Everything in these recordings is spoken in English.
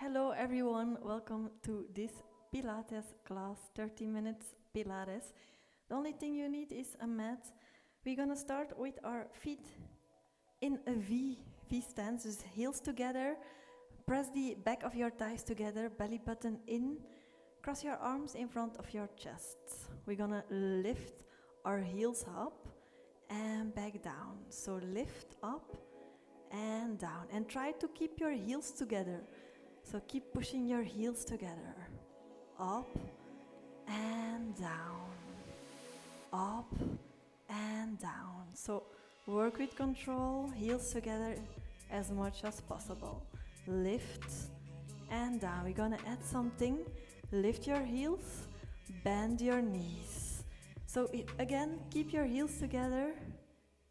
Hello everyone, welcome to this Pilates class, 30 minutes Pilates. The only thing you need is a mat. We're gonna start with our feet in a V stance, just heels together. Press the back of your thighs together, belly button in. Cross your arms in front of your chest. We're gonna lift our heels up and back down. So lift up and down. And try to keep your heels together. So keep pushing your heels together. Up and down. Up and down. So work with control, heels together as much as possible. Lift and down. We're gonna add something. Lift your heels, bend your knees. So again, keep your heels together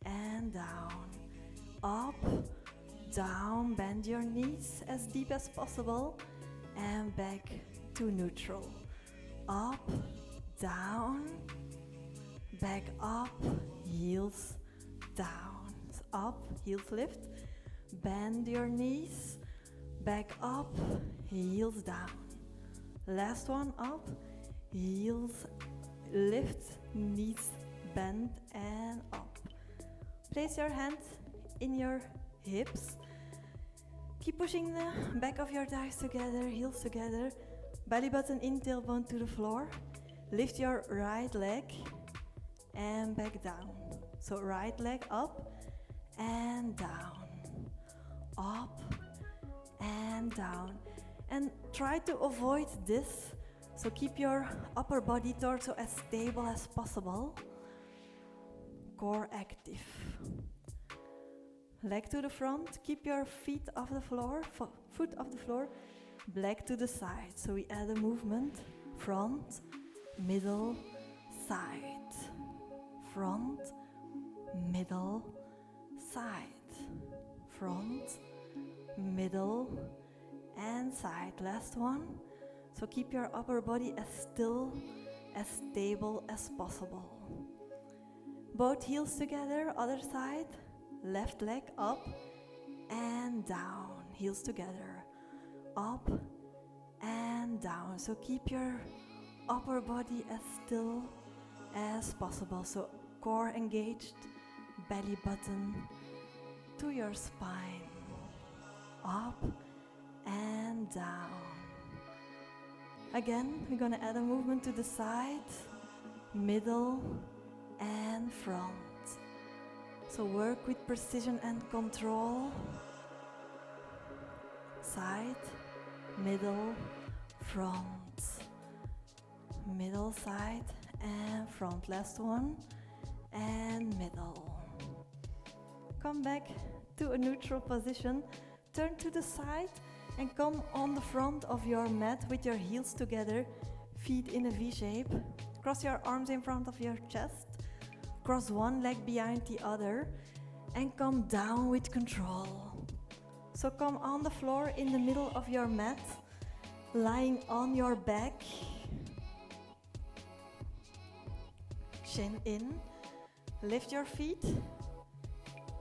and down. Up, down, bend your knees as deep as possible and back to neutral. Up, down, back up, heels down. Up, heels lift, bend your knees, back up, heels down. Last one, up, heels lift, knees bend and up. Place your hands in your hips. Keep pushing the back of your thighs together, heels together, belly button in, tailbone to the floor. Lift your right leg and back down. So right leg up and down, up and down. And try to avoid this. So keep your upper body torso as stable as possible. Core active. Leg to the front, keep your feet off the floor, foot off the floor, leg to the side. So we add a movement, front, middle, side. Front, middle, side. Front, middle, and side. Last one. So keep your upper body as still, as stable as possible. Both heels together, other side. Left leg up and down. Heels together. Up and down. So keep your upper body as still as possible. So core engaged, belly button to your spine. Up and down. Again, we're gonna add a movement to the side, middle and front. So work with precision and control. Side, middle, front. Middle, side and front. Last one. And middle. Come back to a neutral position. Turn to the side and come on the front of your mat with your heels together, feet in a V shape. Cross your arms in front of your chest. Cross one leg behind the other and come down with control. So come on the floor in the middle of your mat, lying on your back. Chin in. Lift your feet.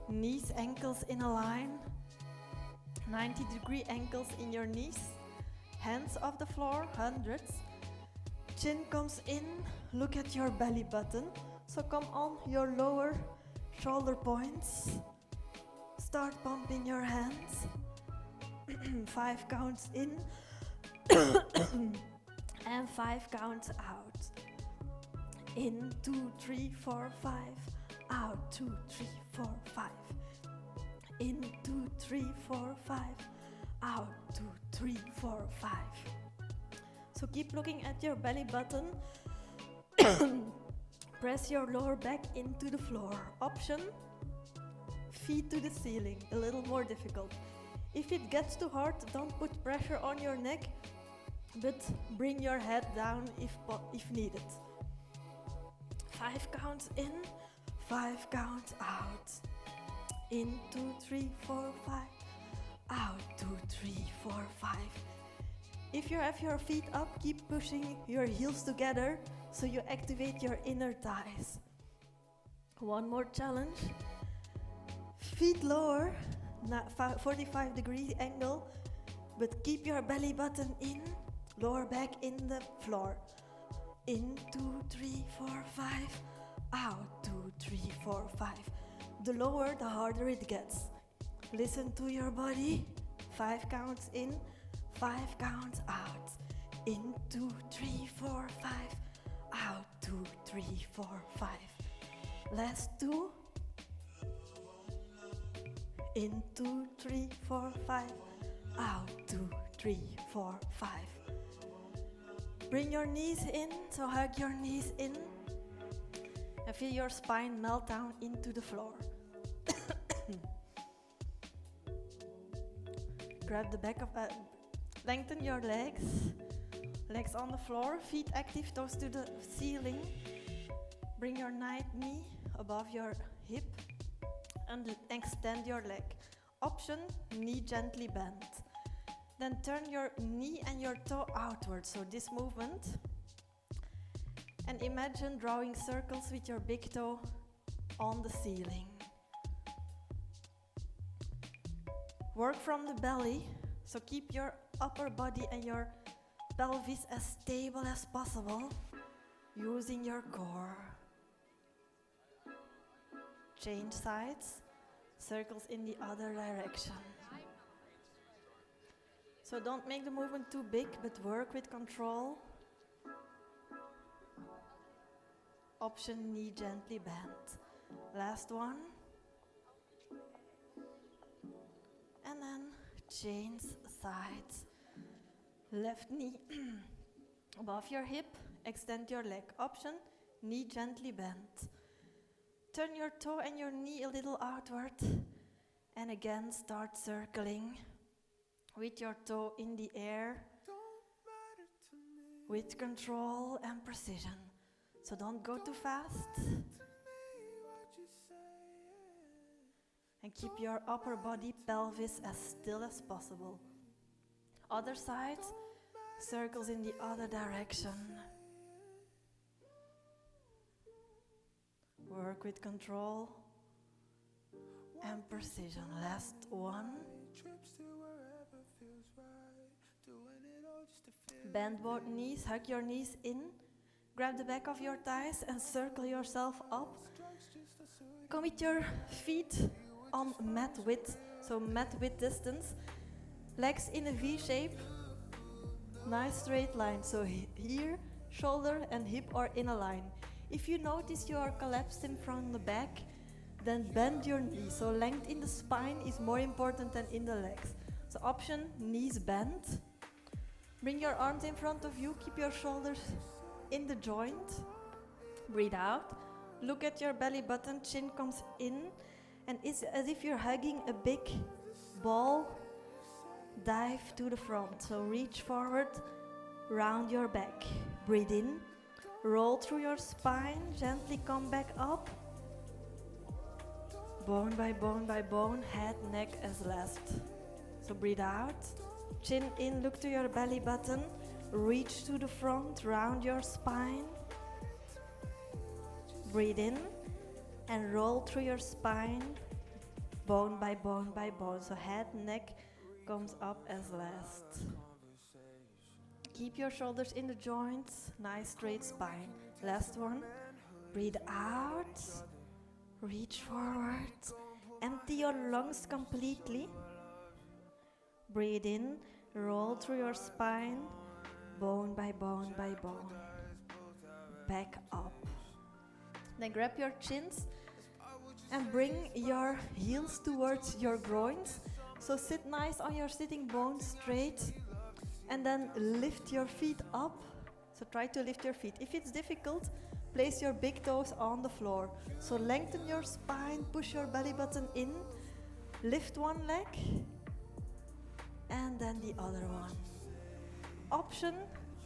Knees, ankles in a line. 90-degree ankles in your knees. Hands off the floor, hundreds. Chin comes in. Look at your belly button. So come on your lower shoulder points. Start pumping your hands. 5 counts in and 5 counts out. In, 2, 3, 4, 5. Out, 2, 3, 4, 5. In, 2, 3, 4, 5. Out, 2, 3, 4, 5. So keep looking at your belly button. Press your lower back into the floor. Option, feet to the ceiling, a little more difficult. If it gets too hard, don't put pressure on your neck, but bring your head down if needed. 5 counts in, 5 counts out. In, 2, 3, 4, 5. Out, 2, 3, 4, 5. If you have your feet up, keep pushing your heels together so you activate your inner thighs. One more challenge. Feet lower, 45-degree angle. but keep your belly button in, lower back in the floor. In, 2, 3, 4, 5, out, 2, 3, 4, 5. The lower, the harder it gets. Listen to your body. 5 counts in, 5 counts out. In, 2, 3, 4, 5, out, 2, 3, 4, 5. Last 2. In, 2, 3, 4, 5, out, 2, 3, 4, 5. Bring your knees in, so hug your knees in. And feel your spine melt down into the floor. Grab the back of, lengthen your legs. Legs on the floor, feet active, toes to the ceiling. Bring your right knee above your hip and extend your leg. Option, knee gently bent. Then turn your knee and your toe outward, so this movement. And imagine drawing circles with your big toe on the ceiling. Work from the belly, so keep your upper body and your pelvis as stable as possible, using your core. Change sides, circles in the other direction. So don't make the movement too big, but work with control. Option, knee gently bent. Last one. And then change sides. Left knee above your hip, extend your leg. Option, knee gently bent. Turn your toe and your knee a little outward. And again start circling with your toe in the air with control and precision. So don't go too fast. And keep your upper body pelvis as still as possible. Other side, circles in the other direction. Work with control and precision. Last one. Bend both knees, hug your knees in. Grab the back of your thighs and circle yourself up. Come with your feet on mat width, so mat width distance. Legs in a V shape. Nice straight line. So here, shoulder and hip are in a line. If you notice you are collapsed in front and the back, then bend your knees. So length in the spine is more important than in the legs. So option, knees bent. Bring your arms in front of you, keep your shoulders in the joint. Breathe out. Look at your belly button, chin comes in. And it's as if you're hugging a big ball. Dive to the front. So reach forward, round your back. Breathe in. Roll through your spine, gently come back up. Bone by bone by bone, head, neck as last. So breathe out. Chin in, look to your belly button. Reach to the front, round your spine. Breathe in and roll through your spine, bone by bone by bone. So head, neck comes up as last. Keep your shoulders in the joints, nice straight spine. Last one. Breathe out, reach forward, empty your lungs completely. Breathe in, roll through your spine, bone by bone by bone. Back up. Then grab your chins and bring your heels towards your groins. So sit nice on your sitting bones straight. And then lift your feet up. So try to lift your feet. If it's difficult, place your big toes on the floor. So lengthen your spine, push your belly button in. Lift one leg. And then the other one. Option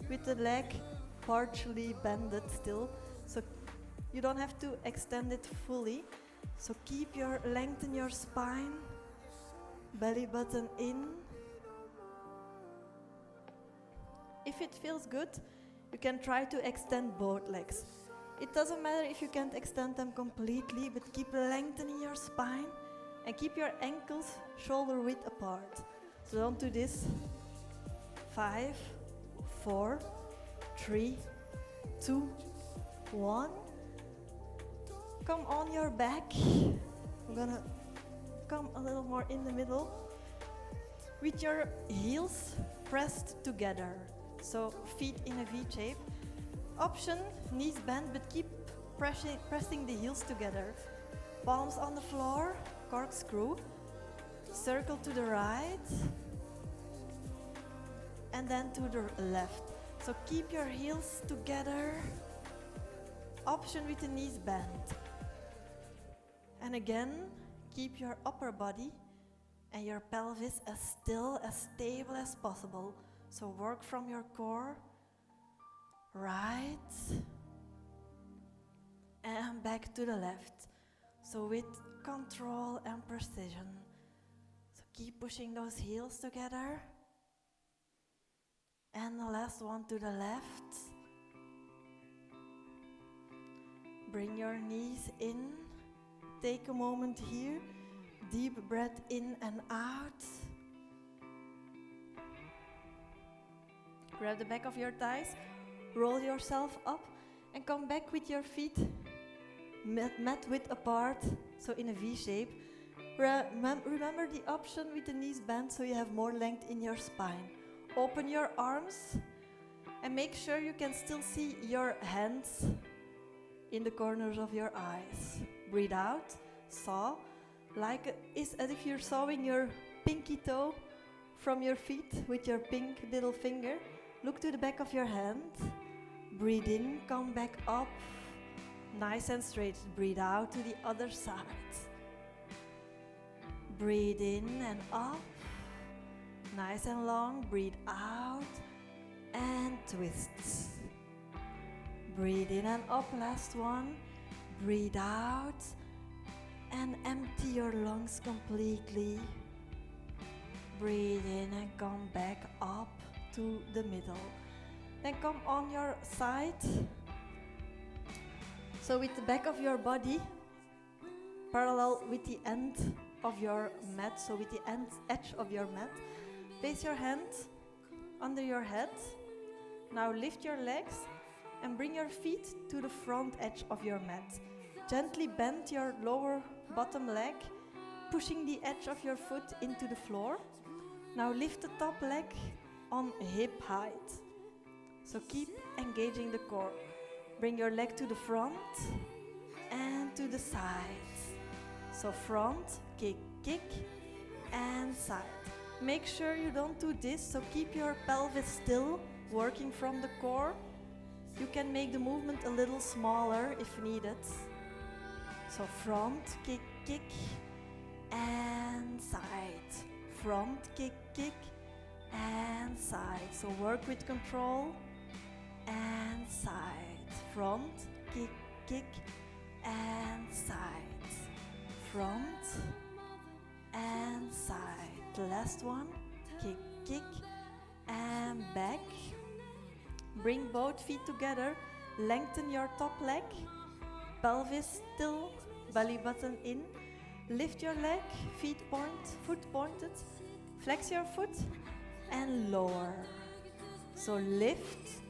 with the leg partially bended still. So you don't have to extend it fully. So lengthen your spine. Belly button in. If it feels good, you can try to extend both legs. It doesn't matter if you can't extend them completely, but keep lengthening your spine and keep your ankles shoulder width apart. So don't do this 5, 4, 3, 2, 1. Come on your back. I'm gonna come a little more in the middle. With your heels pressed together. So feet in a V shape. Option, knees bent, but keep pressing the heels together. Palms on the floor, corkscrew. Circle to the right. And then to the left. So keep your heels together. Option with the knees bent. And again, keep your upper body and your pelvis as still, as stable as possible. So work from your core. Right. And back to the left. So with control and precision. So keep pushing those heels together. And the last one to the left. Bring your knees in. Take a moment here. Deep breath in and out. Grab the back of your thighs. Roll yourself up and come back with your feet mat width apart, so in a V shape. Remember the option with the knees bent so you have more length in your spine. Open your arms and make sure you can still see your hands in the corners of your eyes. Breathe out, saw, like as if you're sawing your pinky toe from your feet with your pink little finger. Look to the back of your hand. Breathe in, come back up. Nice and straight. Breathe out to the other side. Breathe in and up. Nice and long. Breathe out and twist. Breathe in and up. Last one. Breathe out and empty your lungs completely. Breathe in and come back up to the middle. Then come on your side. So with the back of your body parallel with the end of your mat, so with the edge of your mat, place your hand under your head. Now lift your legs and bring your feet to the front edge of your mat. Gently bend your lower bottom leg, pushing the edge of your foot into the floor. Now lift the top leg on hip height. So keep engaging the core. Bring your leg to the front and to the side. So front, kick, kick, and side. Make sure you don't do this, so keep your pelvis still, working from the core. You can make the movement a little smaller if needed. So front, kick, kick, and side. Front, kick, kick, and side. So work with control and side. Front, kick, kick, and side. Front and side. The last one, kick, kick, and back. Bring both feet together. Lengthen your top leg. Pelvis still, belly button in. Lift your leg, feet point, foot pointed. Flex your foot and lower. So lift.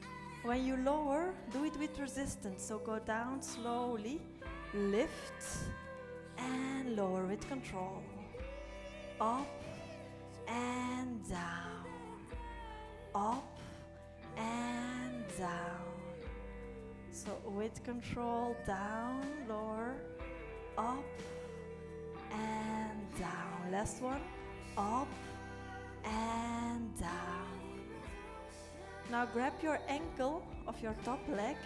When you lower, do it with resistance. So go down slowly, lift, and lower with control. Up and down. Up and down. So with control, down, lower, up, and down. Last one, up and down. Now grab your ankle of your top leg.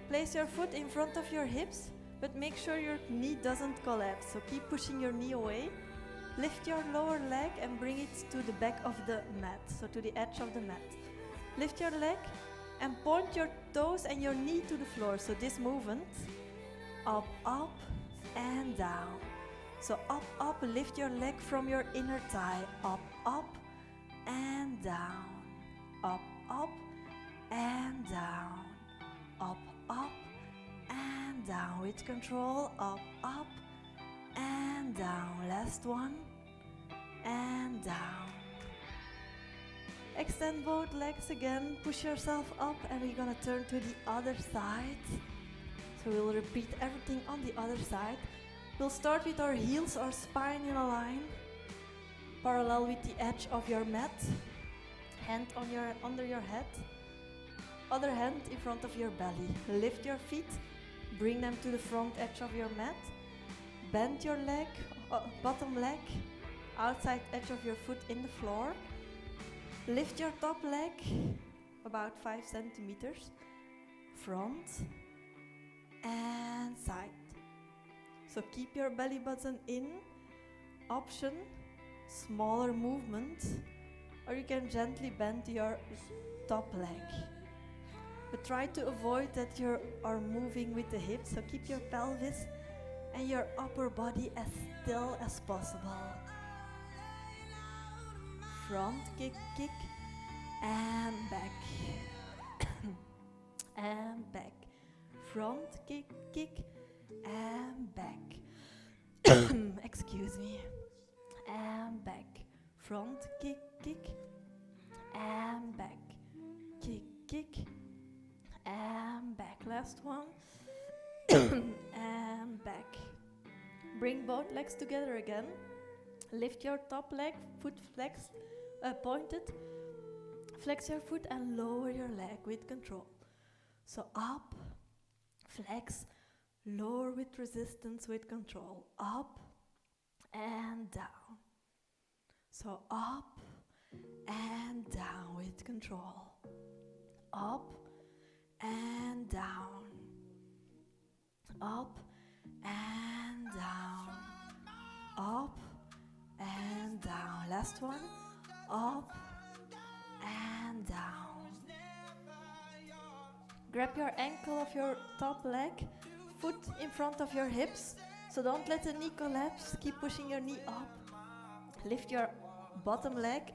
Place your foot in front of your hips, but make sure your knee doesn't collapse. So keep pushing your knee away. Lift your lower leg and bring it to the back of the mat, so to the edge of the mat. Lift your leg and point your toes and your knee to the floor. So this movement, up, up, and down. So up, up, lift your leg from your inner thigh. Up, up, and down. Up, up, and down. Up, up, and down. With control, up, up, and down. Last one, and down. Extend both legs again, push yourself up, and we're gonna turn to the other side. So we'll repeat everything on the other side. We'll start with our heels or spine in a line, parallel with the edge of your mat. Hand on under your head, other hand in front of your belly. Lift your feet, bring them to the front edge of your mat. Bend your leg, bottom leg, outside edge of your foot in the floor. Lift your top leg about 5 centimeters, front and side. So keep your belly button in. Option, smaller movement, or you can gently bend your top leg. But try to avoid that you are moving with the hips, so keep your pelvis and your upper body as still as possible. Front kick, kick, and back. And back. Front kick, kick, and back. Excuse me. And back. Front kick, kick, and back. Kick, kick, and back. Last one. And back. Bring both legs together again. Lift your top leg, foot flexed, pointed. Flex your foot and lower your leg with control. So up, flex, lower with resistance with control. Up and down. So up and down with control. Up and down. Up and down. Up and down. Last one. Up and down. Grab your ankle of your top leg, foot in front of your hips. So don't let the knee collapse. Keep pushing your knee up. Lift your bottom leg.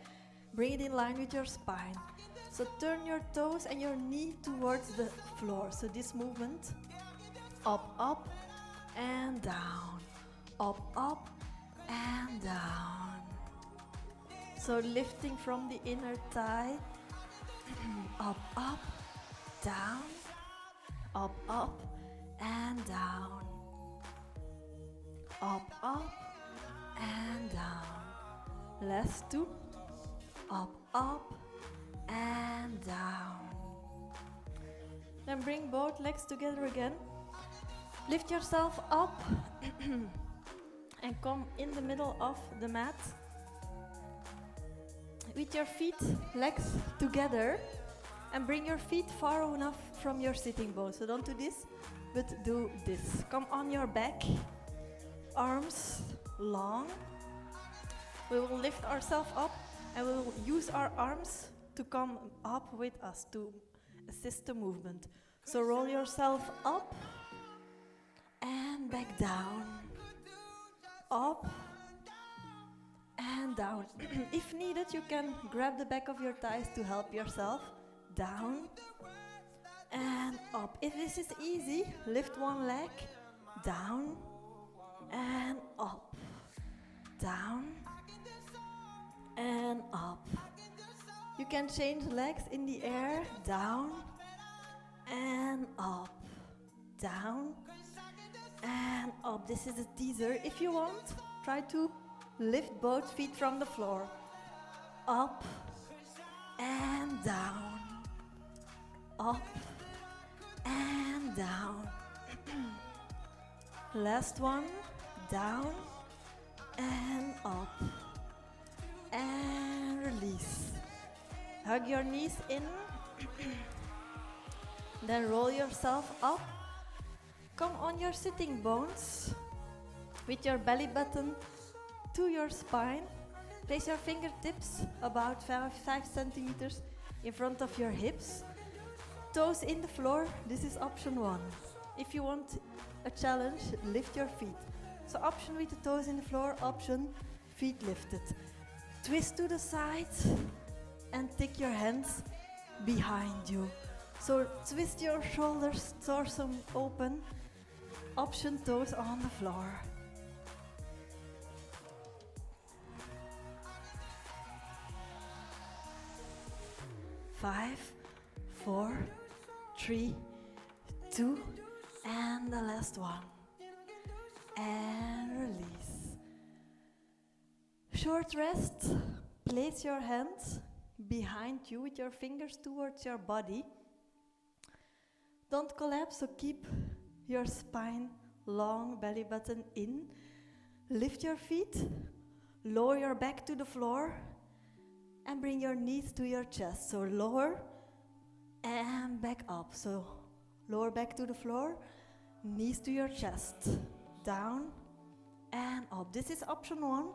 Bring it in line with your spine. So turn your toes and your knee towards the floor. So this movement, up, up, and down. Up, up, and down. So lifting from the inner thigh. Up, up, down. Up, up, and down. Up, up, and down. Last two. Up, up, and down. Then bring both legs together again. Lift yourself up and come in the middle of the mat. With your feet, legs together, and bring your feet far enough from your sitting bone. So don't do this, but do this. Come on your back, arms long. We will lift ourselves up and we will use our arms to come up with us to assist the movement. So roll yourself up and back down. Up and down. If needed, you can grab the back of your thighs to help yourself. Down and up. If this is easy, lift one leg. Down and up. Down and up. You can change legs in the air. Down and up. Down and up. This is a teaser. If you want, try to lift both feet from the floor. Up and down. Up and down. Last one. Down and up. And release. Hug your knees in. Then roll yourself up. Come on your sitting bones with your belly button to your spine. Place your fingertips about 5 centimeters in front of your hips. Toes in the floor. This is option 1. If you want a challenge, lift your feet. So option with the toes in the floor, option feet lifted. Twist to the side and take your hands behind you. So twist your shoulders, torso open. Option toes on the floor. 5, 4, 3, 2, and the last one. And release. Short rest. Place your hands behind you with your fingers towards your body. Don't collapse, so keep your spine long, belly button in. Lift your feet, lower your back to the floor, and bring your knees to your chest. So lower and back up. So lower back to the floor, knees to your chest. Down and up. This is option 1.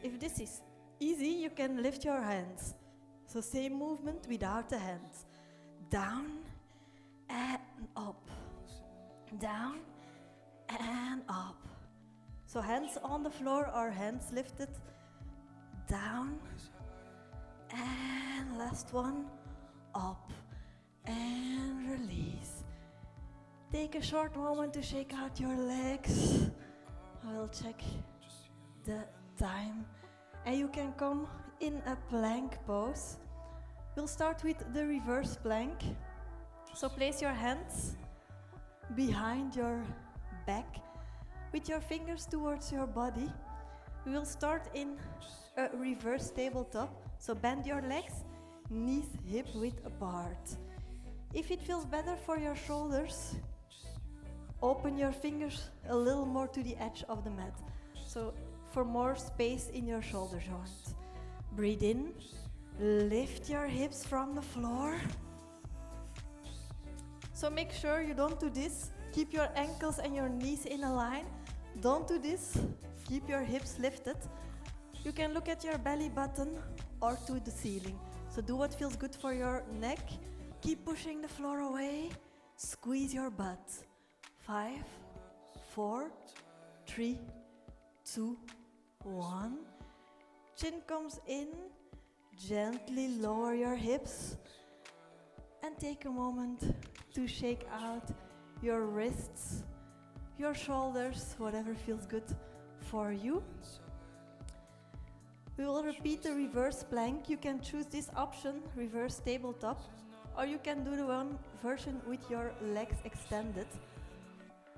If this is easy, you can lift your hands. So same movement without the hands. Down and up. Down and up. So hands on the floor or hands lifted. Down and last one. Up and release. Take a short moment to shake out your legs. I will check the time. And you can come in a plank pose. We'll start with the reverse plank. So place your hands behind your back with your fingers towards your body. We will start in a reverse tabletop. So bend your legs, knees hip width apart. If it feels better for your shoulders, open your fingers a little more to the edge of the mat. So for more space in your shoulder joint. Breathe in, lift your hips from the floor. So make sure you don't do this. Keep your ankles and your knees in a line. Don't do this. Keep your hips lifted. You can look at your belly button or to the ceiling. So do what feels good for your neck. Keep pushing the floor away. Squeeze your butt. 5, 4, 3, 2, 1. Chin comes in. Gently lower your hips. And take a moment to shake out your wrists, your shoulders, whatever feels good for you. We will repeat the reverse plank. You can choose this option, reverse tabletop, or you can do the one version with your legs extended.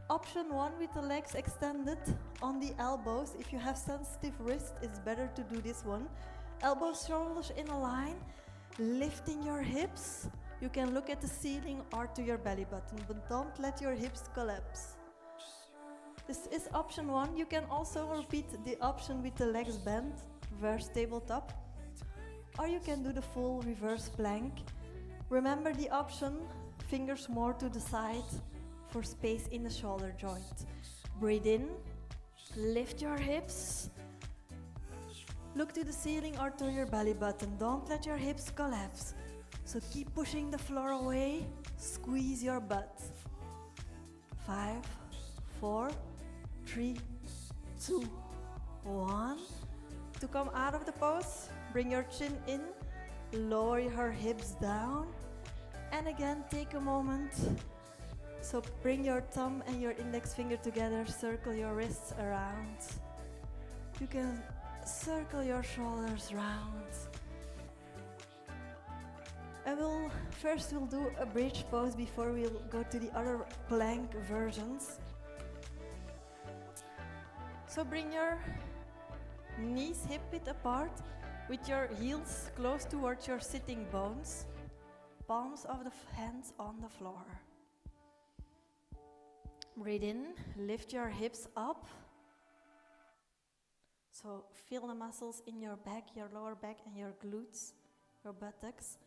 Option 1 with the legs extended on the elbows. If you have sensitive wrists, it's better to do this one. Elbows, shoulders in a line, lifting your hips. You can look at the ceiling or to your belly button, but don't let your hips collapse. This is option 1. You can also repeat the option with the legs bent, reverse tabletop, or you can do the full reverse plank. Remember the option, fingers more to the side for space in the shoulder joint. Breathe in, lift your hips, look to the ceiling or to your belly button. Don't let your hips collapse. So keep pushing the floor away, squeeze your butt. 5, 4, 3, 2, 1. To come out of the pose, bring your chin in, lower your hips down, and again take a moment. So bring your thumb and your index finger together, circle your wrists around. You can circle your shoulders round. We'll do a bridge pose before we'll go to the other plank versions. So bring your knees hip width apart with your heels close towards your sitting bones. Palms of the hands on the floor. Breathe in, lift your hips up. So feel the muscles in your back, your lower back and your glutes, your buttocks.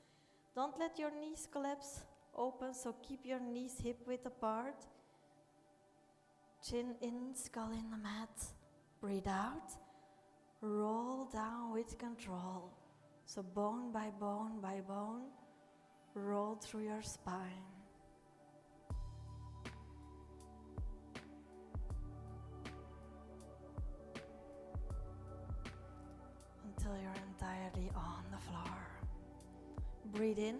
Don't let your knees collapse open, so keep your knees hip width apart. Chin in, skull in the mat. Breathe out. Roll down with control. So bone by bone by bone, roll through your spine. Until you're entirely on the floor. Breathe in,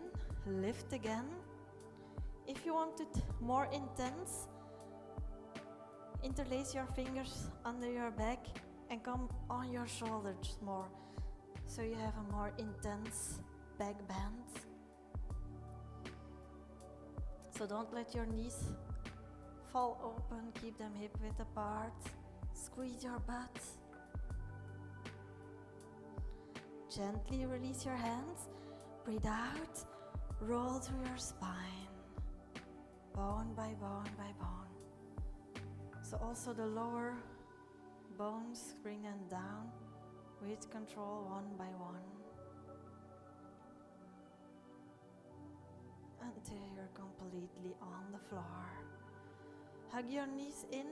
lift again. If you want it more intense, interlace your fingers under your back and come on your shoulders more. So you have a more intense back bend. So don't let your knees fall open, keep them hip width apart. Squeeze your butt. Gently release your hands. Breathe out. Roll through your spine. Bone by bone by bone. So also the lower bones, bring them down with control one by one. Until you're completely on the floor. Hug your knees in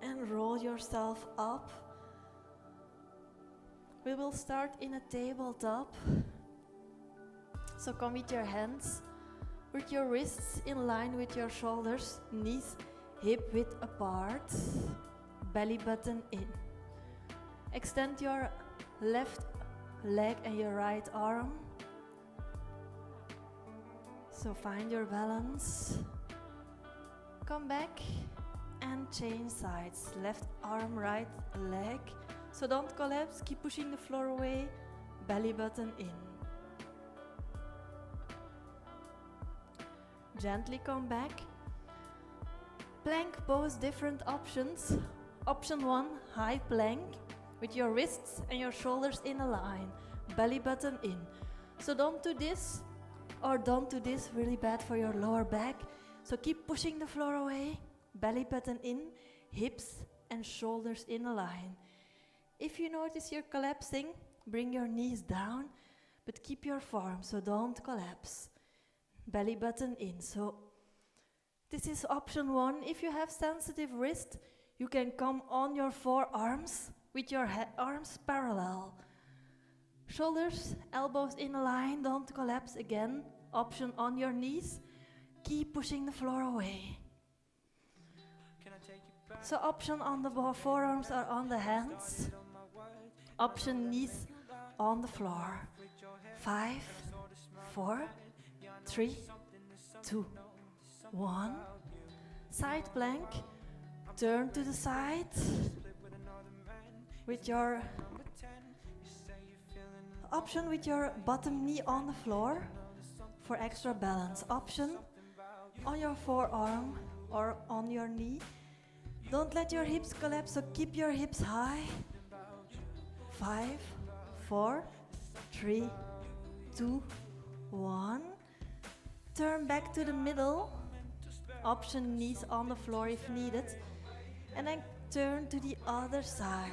and roll yourself up. We will start in a tabletop. So come with your hands, with your wrists in line with your shoulders, knees hip width apart, belly button in. Extend your left leg and your right arm. So find your balance. Come back and change sides. Left arm, right leg. So don't collapse, keep pushing the floor away, belly button in. Gently come back. Plank pose, different options. Option 1, high plank with your wrists and your shoulders in a line, belly button in. So don't do this or don't do this, really bad for your lower back. So keep pushing the floor away, belly button in, hips and shoulders in a line. If you notice you're collapsing, bring your knees down, but keep your form, so don't collapse. Belly button in. So this is option 1. If you have sensitive wrist, you can come on your forearms with your arms parallel. Shoulders, elbows in a line, don't collapse again. Option on your knees. Keep pushing the floor away. So option on the forearms are on the hands. Option knees on the floor. 5, 4, 3, 2, 1. Side plank. Turn to the side with your option with your bottom knee on the floor for extra balance. Option on your forearm or on your knee. Don't let your hips collapse, so keep your hips high. 5, 4, 3, 2, 1. Turn back to the middle. Option knees on the floor if needed. And then turn to the other side.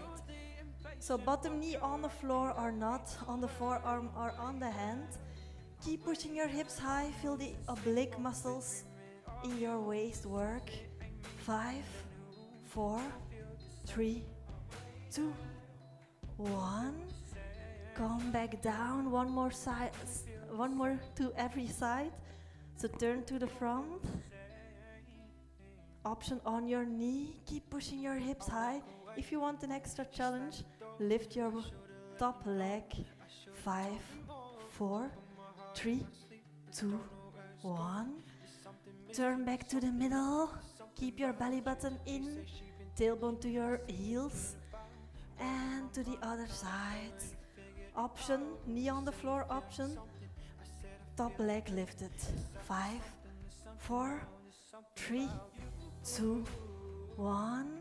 So bottom knee on the floor or not, on the forearm or on the hand. Keep pushing your hips high, feel the oblique muscles in your waist work. 5, 4, 3, 2, 1. Come back down, one more side, one more to every side. So turn to the front. Option on your knee, keep pushing your hips high. If you want an extra challenge, lift your top leg. 5, 4, 3, 2, 1. Turn back to the middle. Keep your belly button in, tailbone to your heels. And to the other side. Option, knee on the floor option. Top leg lifted. 5, 4, 3, 2, 1.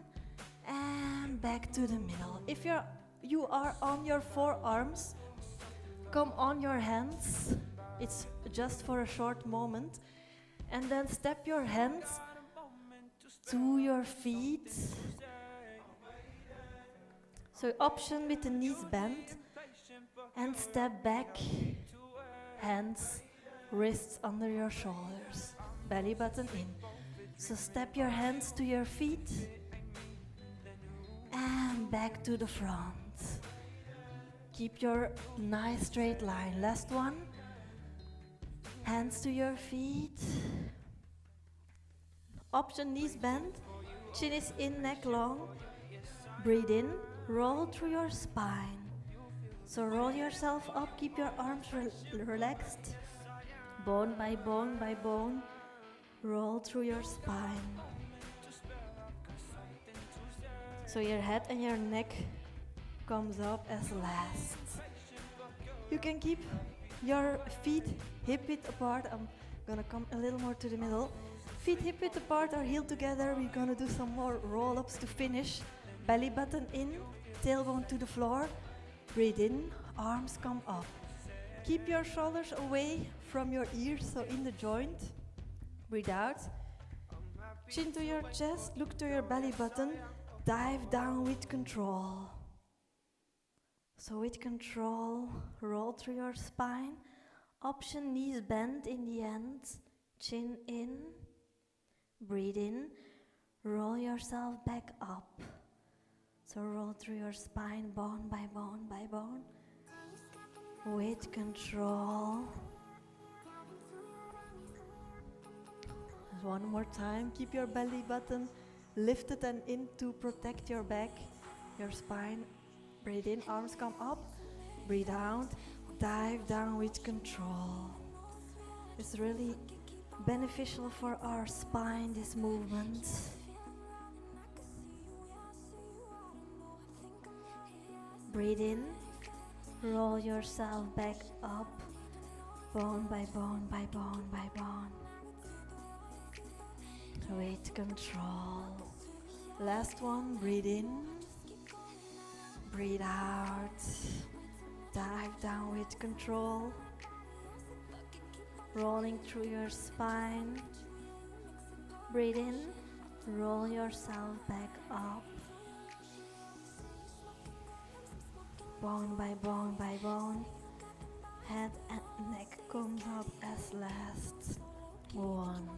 And back to the middle. If you are on your forearms, come on your hands. It's just for a short moment. And then step your hands to your feet. So option with the knees bent. And step back. Hands, wrists under your shoulders. Belly button in. So step your hands to your feet. And back to the front. Keep your nice straight line. Last one. Hands to your feet. Option knees bent. Chin is in, neck long. Breathe in. Roll through your spine. So roll yourself up. Keep your arms relaxed. Bone by bone by bone. Roll through your spine. So your head and your neck comes up as last. You can keep your feet hip width apart. I'm Gonna come a little more to the middle. Feet hip width apart or heel together. We're gonna do some more roll-ups to finish. Belly button in, tailbone to the floor. Breathe in, arms come up. Keep your shoulders away from your ears, so in the joint. Breathe out. Chin to your chest, look to your belly button. Dive down with control. So with control, roll through your spine. Option knees bend in the end. Chin in. Breathe in. Roll yourself back up. So roll through your spine, bone by bone by bone. With control. One more time. Keep your belly button lifted and in to protect your back, your spine. Breathe in, arms come up. Breathe out. Dive down with control. It's really beneficial for our spine, this movement. Breathe in. Roll yourself back up. Bone by bone by bone by bone. With control. Last one, breathe in. Breathe out. Dive down with control. Rolling through your spine. Breathe in. Roll yourself back up. Bone by bone by bone. Head and neck comes up as last one.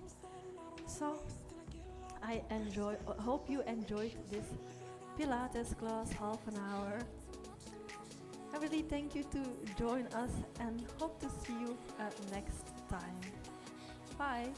So, hope you enjoyed this Pilates class, half an hour. I really thank you to join us and hope to see you next time. Bye.